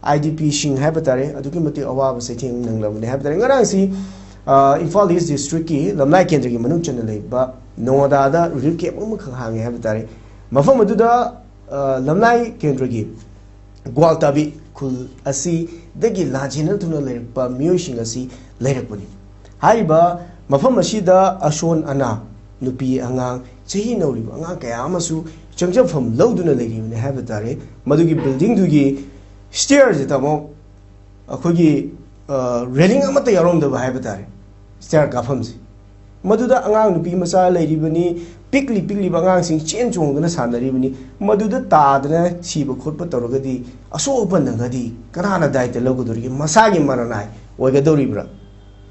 IDP Shing Habitatare, Adukimati Awa Setting Nanglam Habitat. Ngaransi Imphal East District ki Lamlai Kendri Manu channel ba Noada Relief Camp Hang Habitat. Mafam Maduda Lamlai Kendri Gualtabi Kul Asi Degi Lajina Tuna Lerpa Mushing Asi Lerapuni. Haiba Mafam Mashida Ashon Ana Nupi Angang Chehi Nori Anga Kayamasu Changja from Loduna Lady in Habitat. Madugi building Dugi Stairs Tamo Akogi railing amata yarom the habitat. Stair Gafams. Maduda Angang Nupi Masa Lady Bini, Pickly Bangang sing change on the Sanda Ribini, Maduda Tadana, Chiba Kurpatorogadi, a so open the Gadi, Karana died the Logodori, Masagi Maranai, Wagadoribra.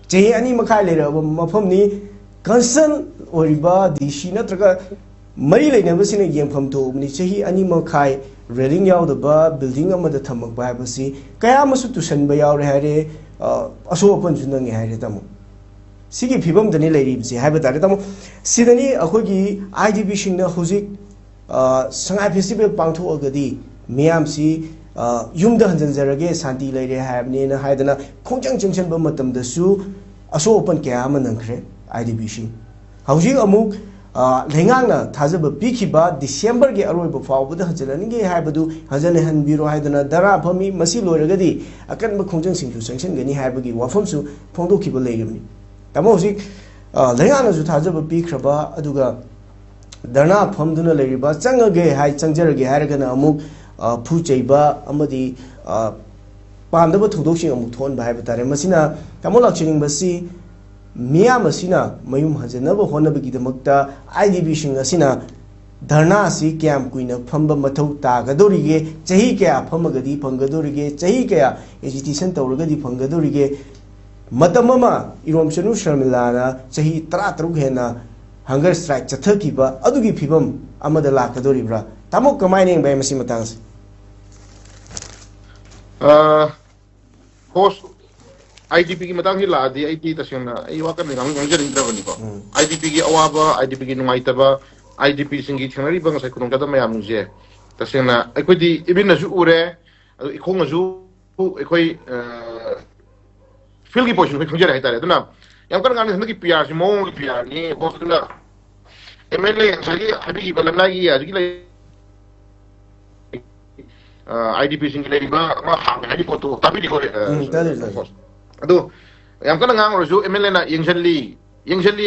Jay Ani Makai later, Mapomni, Concern or Riba, the Shinatraga, Marile never seen a game from to Nichehi Ani Makai, railing out the bar, building a mother Tamak Bible, Kayamasu to send by our Harry. Aso open junang hari tamu. Sigi pibam dani lady si habitat tamu. Sidani akogi IDP shingna huzik sangai festival pangtho agadi miyam si yumda hanjan zarage santi lady habne na haidana khongjang junction ba matam da su aso open kya manangkre IDP shing. Hauji amuk lengang na thazaba bikiba December ge aroi ba faw bada hanjalani ge haibadu hanjane han biro haidana dara phami masi loiragadi akan ba khongjang singju sanction gani haibagi wafamsu phongdo kiba leirimi tamo hosi lengang na ju thazaba bikraba aduga dana phamduna leiriba changage hai changjarage hairagana amuk phu cheiba amadi pamdaba thudokshing amuk thon ba haibitare masina tamo lakchining basi Mia Masina, Mayum has never Honabiki the Mukta, IDB Shingasina, Darnasi, Cam Queen of Pamba Matota, Gadorige, Chahika, Pamagadi, Pangadorige, Chahika, AGT Center, Rugadi, Pangadorige, Matamama, Irom Shanu Shamilana, Chahi Tratrugena, Hunger Strike, Chatakiba, Adugi Pibum, Amadala Kadoribra, Tamoka mining by Masimatans. Host. IDP की मतंग ही लादी IT तस्वीर ये वाकई में हम जल्दी interview को IDP की आवाज़ IDP की नुमाई तबा IDP सिंगी चंगरी बंग से कुछ तो मैं आमुझे तस्वीर ना एक दी इबिन नजू उरे एक हों नजू एक फिल की पोजीशन में खुंजे रहता है तो ना यहाँ कर गाने संदर्भ की PR से मोंग की PR नहीं बहुत तो ना MLA सही अभी की बलना की आज की ले IDP सिंगी ले बा हाँ है को तो तभी दिखो Ado, yang kan ngang roju MLA na Yangshali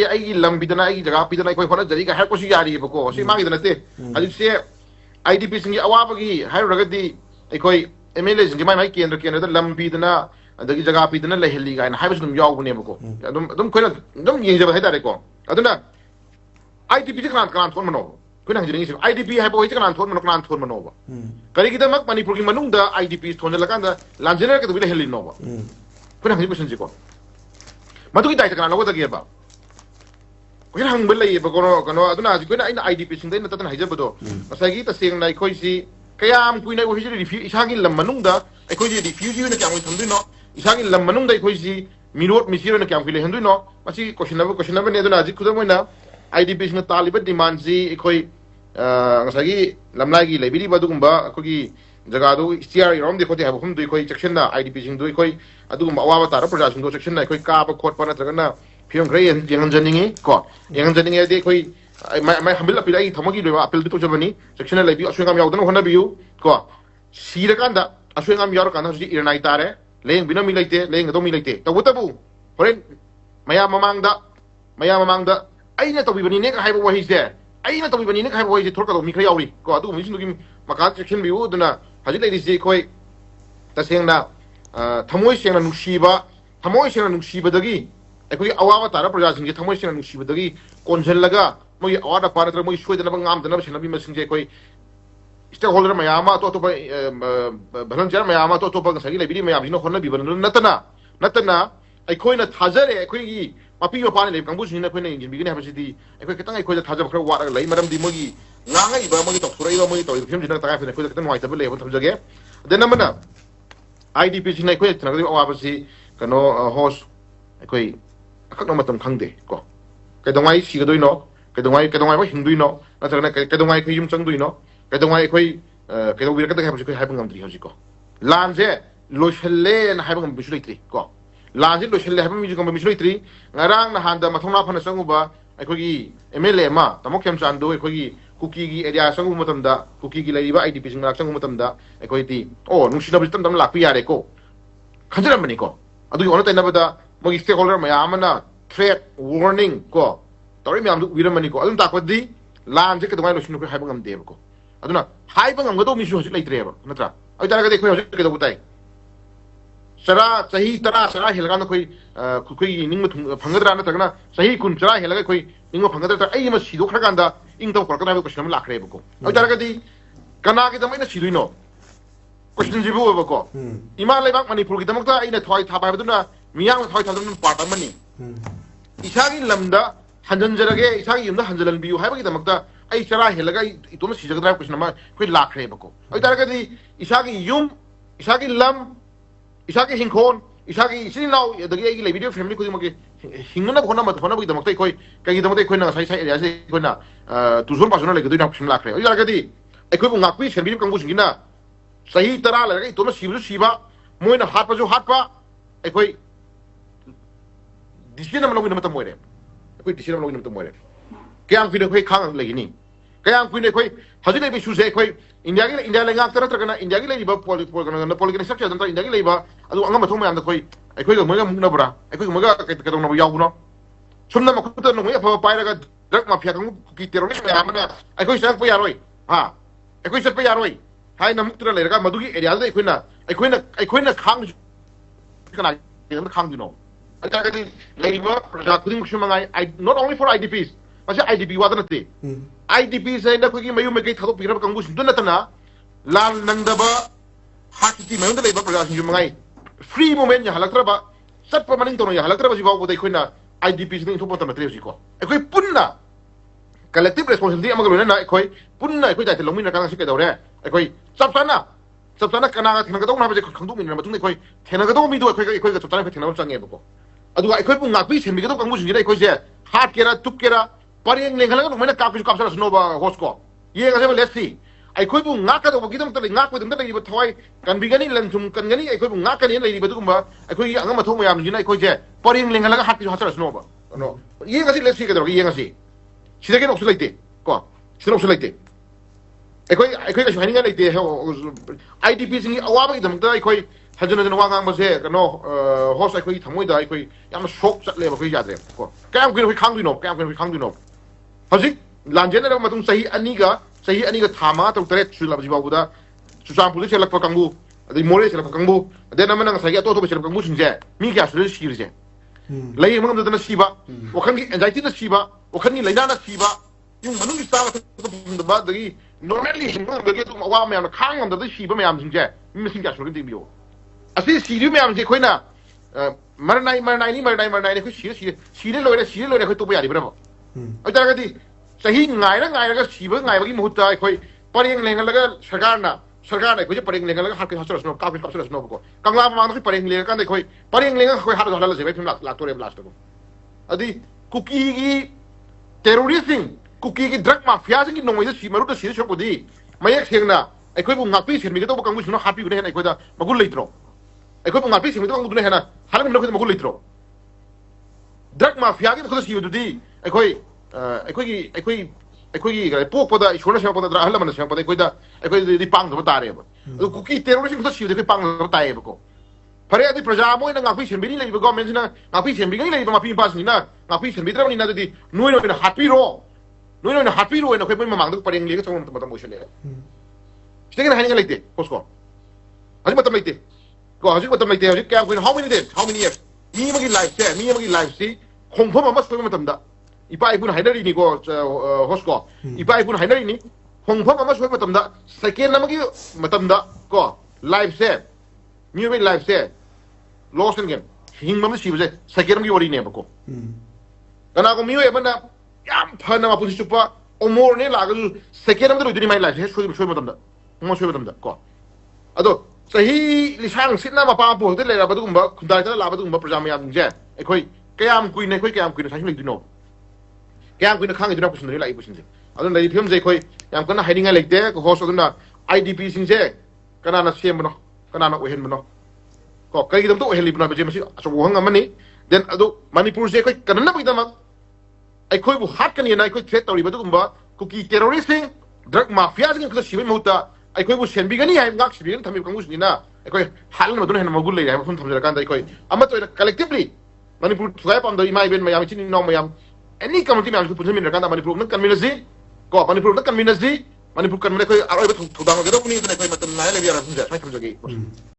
ay lambi na ay jaga pidana ay kona jadi ka ko si yari ko si mangi na te adi se IDP singi awa bagi hay ragadi ay koy MLA singi mai kendra lambi na adagi jaga pidana la heli ga na hay basum yaw bune ko dum koy dum yeng jaba hay dare ko aduna IDP kan thon mano ko nang jini IDP hay boy kan thon mano ba kari kita mak manipur ki manung da IDP thon la kan da lanjena ka dubile heli no ba Kuna hanya person jiko. Matu kita itu kan logo tak ba. Kuna hang belai ba kono aduna jiko na ina IDP sindai na tatan hajar bedo. Masa kita sing na ikoi si kaya am kui na ikoi si review isangin lam manung da ikoi si review na kaya am thandu no isangin lam manung da ikoi si mirot misiro na kaya am kile handu no masi question number ne aduna jiko da mo na IDP sing talibat demand si ikoi ngasagi lam lagi library ba dugumba ikoi Jagado, Stiari, Rom, the Cote have home to Koi section, IDP sing do Koi, Adu Awata, production section, like Koi Kapa, Court Panatagana, Pion Gray, and Young Jenning, Court. Young Jenning, they Koi, my Hamila Pilai, Tamaki, appeal to Germany, section like you, Ashwingam Yaudan, Honabu, Court. See the Kanda, Ashwingam Yorkana, Irnaitare, laying Binomilate, laying a domilate. The Wutabu, for Mayamamanga, I net of even in have what he's there. I net of even in have what he talk about Mikayori, go to mission to him, Makat section view, Haji ladies say koi tasing na thamoy siya na nushiba dagi ay koi awawa tara praja singge thamoy siya na nushiba dagi konjel laga moy awada para tra moy shoy dana bang am dana sinabi masingge koi stakeholder mayama to balanjar mayama to sagi library mayam jino khonna biban natana ay koi na thajare ay koi gi mapi yo pane le kangbu singna koi na ingin bigine habasidi ay koi kitang ay koi thajab khra wa lai maram di mogi Nanga iba mo ito suray mo ito film jina taka fina kuda kita mo ito bele mo tamjage then naman IDP sinay ko ito nagdi awa si kano host koi akak no matam khangde ko kay dongay si gadoy no kay dongay mo hinduy no natara kay dongay ko yung changdoy no kay dongay ko kay dongay ka taka ko hay pangam tri hawsi ko lanje loishelle na haibang bisulitri ko lanjin loishelle haibang mi ko bisulitri ngarang na handa mathongna phana sanguba aikogi MLA ma tamok kem chando aikogi kuki gi area sangu matamda kuki gi laiba IDP sing rak sangu matamda aikoi ti o nungsina bitam dam lakpi yare ko khanjaram bani ko adu yona taina bada mogi stakeholder mayamana threat warning ko tori myam du wiramani ko adum takwadi lanje ke dungai loshinu ko haibang am deb ko aduna haibang am gado mi su hosik laitreba natra ai tara ga dekho hosik ke do butai sara sahi tara sara helgan koi koi ning phangdra na tagna sahi kun sara helga koi ning phangdra ta ai ma sido khaganda ing to korkana be question lakre bako ai tara ga di kana ke damai na siduino question jibu bako ima lebak manipur ki damakta ai na thoi tha ba baduna miyang thoi tha dun part amani isagi lamda hanjanjarage isagi yumda hanjalan biu haibagi damakta ai sara helga itoma sijagadra question ma koi lakre bako ai tara ga di isagi yum isagi lam isaki hingkon isaki sinau dagi ai le video family ko dimage hingna khona ma khona bi damaktai koi kai damaktai koi na sai sai area se koi na tuzon pasona le gdina phim lakre oi lagadi ai koi ngakpi serbi kangbu singina sahi tara la gai to ma sibu siba moina hat pa jo hat pa ai koi disina ma login ma tamoire koi disina ma login ma tamoire kyang fi koi khang le ni kayang kui ne koi hajile bi su se koi india le ngak tara tara india gi le ba political structure dan india gi le ba adu anga mathong mayam da koi ai koi ga moga mungna bra ai koi moga ka ka dong na yaw no sumna ma kuta no ya pa pa ra ga drug mafia kang ki terrorist mayam na ai koi sang pa yaroi ha ai koi sat pa yaroi hai na muktra le ga madu gi area da ai koi na khang kana ga khang du no ai ta ga di labor product kuding shumangai not only for IDPs masih IDP wadana te IDP sai na kogi mayu me kai thado pikra kangbu sun na tana lal nangdaba hakiti mayu da leba pragashin ju mangai free moment ya halakra ba sat pa maning tono ya halakra ba jibaw bodai khoina IDP sin thu pota matre ko ekoi punna collective responsibility amaga lona na ekoi punna ekoi dai longmin na kang si ke dore ekoi sapsana kana ga thina ga dong na ba je khangdu min na matung ekoi thena ga dong mi do ekoi ga chaptana pe thena ba change ba ko adu ekoi pu ngakpi sin mi ga dong kangbu sun ji ekoi je hat kera tuk kera pareng lenghala no mena kapis kapsara snova hosko ye ga se let's see ai khoi bu ngaka do gidam tali ngak wedam tali ba thoi kan bigani lanthum kan gani ai khoi bu ngaka ni lai ba dugumba ai khoi anga ma thoma yam jina ai khoi je pareng lenghala ga hakki hasara snova no ye ga se let's see ga do ye ga se sida ke no su laite ko sida no su laite ai khoi ga shani ga laite IDP singi awaba gidam ta ai khoi hajana jana wangang ba se no host ai khoi thamoi da ai khoi yam shock chat le ba khoi ya de ko kam khoi khang du no kam khoi khang du no hajik lanjena matung sahi aniga thama to tret chula jibabuda susam pulis selak pakangbu adi more selak pakangbu de namana sahi to selak pakangbu sinje mi kya sure shirje lai mangam da na siba wakhan ki anxiety na siba wakhan ni laina na siba yung manung ki sawa to ba dagi normally hingam da ke to wa ma khang am da siba ma am sinje mi sin kya sure de bio asi siru ma am je khoina marnai ni ko sire loi ko to ba yari bra ai tara gadi sahi ngai ra ga siba ngai bagi muhutta ai khoi pareng lengal laga sarkar na khoi pareng lengal laga hakki hasra sno ka hasra sno ko kangla ma khoi pareng lengal kan khoi pareng lengal khoi har dhala se phim lak tore blast ko adi kuki gi terrorism kuki gi drug mafia sing nongoi si maru da si shop di mayak sengna ai khoi bu ngapi sen mi to bu kangbu sno happy ne ai khoi da magul leitro ai khoi bu ngapi sen mi to kangbu ne hana halang no khoi magul leitro drug mafia gi khoi si di ꯑꯩꯈꯣꯏꯒꯤ ꯄꯣꯛꯄꯗ ꯏꯁꯣꯔꯅ ꯁꯦꯝꯃꯛꯄꯗ ꯑꯍꯜ ꯂꯃꯟꯅ ꯁꯦꯝꯃꯛꯄꯗ ꯑꯩꯈꯣꯏꯗꯤ ꯄꯥꯡꯗꯕ ꯇꯥꯔꯦꯕ ꯑꯗꯨ ꯀꯨꯀꯤ ꯇꯦꯔꯣꯔꯤꯁꯝ ꯁꯤꯕꯗ ꯑꯩꯈꯣꯏ ꯄꯥꯡꯗꯕ ꯇꯥꯏꯌꯦꯕꯀꯣ ꯐꯔꯦ ꯑꯗꯨꯗꯤ ꯄ꯭ꯔꯖꯥ ꯃꯣꯏꯅ ꯉꯥꯛꯄꯤ ꯁꯦꯟꯕꯤꯔꯤ ꯂꯩꯔꯤꯕ ꯒꯣꯔꯃꯦꯟꯁꯤꯅ ꯉꯥꯛꯄꯤ ꯁꯦꯟꯕꯤꯒꯅꯤ ꯂꯩꯔꯤꯕ ꯃꯄꯤ ꯃꯄꯥꯁꯤꯡꯁꯤꯅ ꯉꯥꯛꯄꯤ ꯁꯦꯟꯕꯤꯗ꯭ꯔꯕꯅꯤꯅ ꯑꯗꯨꯗꯤ ꯅꯣꯏꯅ ꯑꯣꯏꯅ ꯍꯥꯠꯄꯤꯔꯣ ꯅꯣꯏꯅ ꯍꯥꯠꯄꯤꯔꯣꯅ ꯑꯩꯈꯣꯏ ꯃꯣꯏ ꯃꯃꯥꯡꯗ ꯄꯔꯦꯡ ꯂꯦꯡꯉ ꯆꯪꯕ ꯃꯇꯝ ꯑꯣꯏꯁꯜꯂꯛꯑꯦ ꯁꯤꯗꯒꯤꯅ ꯍꯥꯏꯅꯤꯡꯉꯥꯏ ꯂꯩꯇꯦ ꯍꯣꯁꯀꯣ ꯍꯧꯖꯤꯛ ꯃꯇꯝ ꯂꯩꯇꯦ ꯀꯣ ꯍꯧꯖꯤꯛ ꯃꯇꯝ ꯂꯩꯇꯦ ꯍꯧꯖꯤꯛ ꯀꯌꯥꯝ ꯀꯨꯏꯅ ꯍꯥꯎ ꯃꯦꯅꯤ ꯗꯦꯖ ꯍꯥꯎ ꯃꯦꯅꯤ ꯏꯌꯔꯁ ꯃꯤ ꯑꯃꯒꯤ ꯂꯥꯏꯐꯁꯤ ꯈꯣꯡꯐꯝ ꯑꯃ ꯁꯣꯏꯕ ꯃꯇꯝꯗ ipa ipun hainari ko hosko ipa ipun hainari ni hongpham ama soi matamda second namagi matamda ko live se new live se lost again hingmam si bje second namagi wari ne bako kana ko miyo ebana yam phana ma pusi chupa omor ne lagal second namagi duni mai live se soi matamda mo soi matamda ko ado sahi lisang sitna ma pa po de le ba dum ba khundai ta la ba dum ba projam ya je ekoi kayam kui ne koi kayam kui ne sahi le duno kaya kuina khang iduna pusun lai pusun je adun lai phim je khoi yam kana hiding a like de ko host aduna IDP sing je kana na sem no kana na ohen no ko kai dam to heli bna beje masi so hang amani then adu manipur je koi kanna bi dama ai khoi bu hat kan yana koi threat tori badu kumba kuki terrorist drug mafia jing ko sibai mauta ai khoi bu senbi gani hai ngak sibi thami kangus ni na ai khoi hal ma dun hen magul le hai phun tham jara kan dai khoi amma to collectively manipur thai pam do imai ben mayam chin no mayam any community mayam pun min kan manipur nak kan minazi ko manipur nak kan minazi manipur kan me khoi aroi ba thudang ga do ni ne khoi matan na le bi ara phun ja sai tham jagi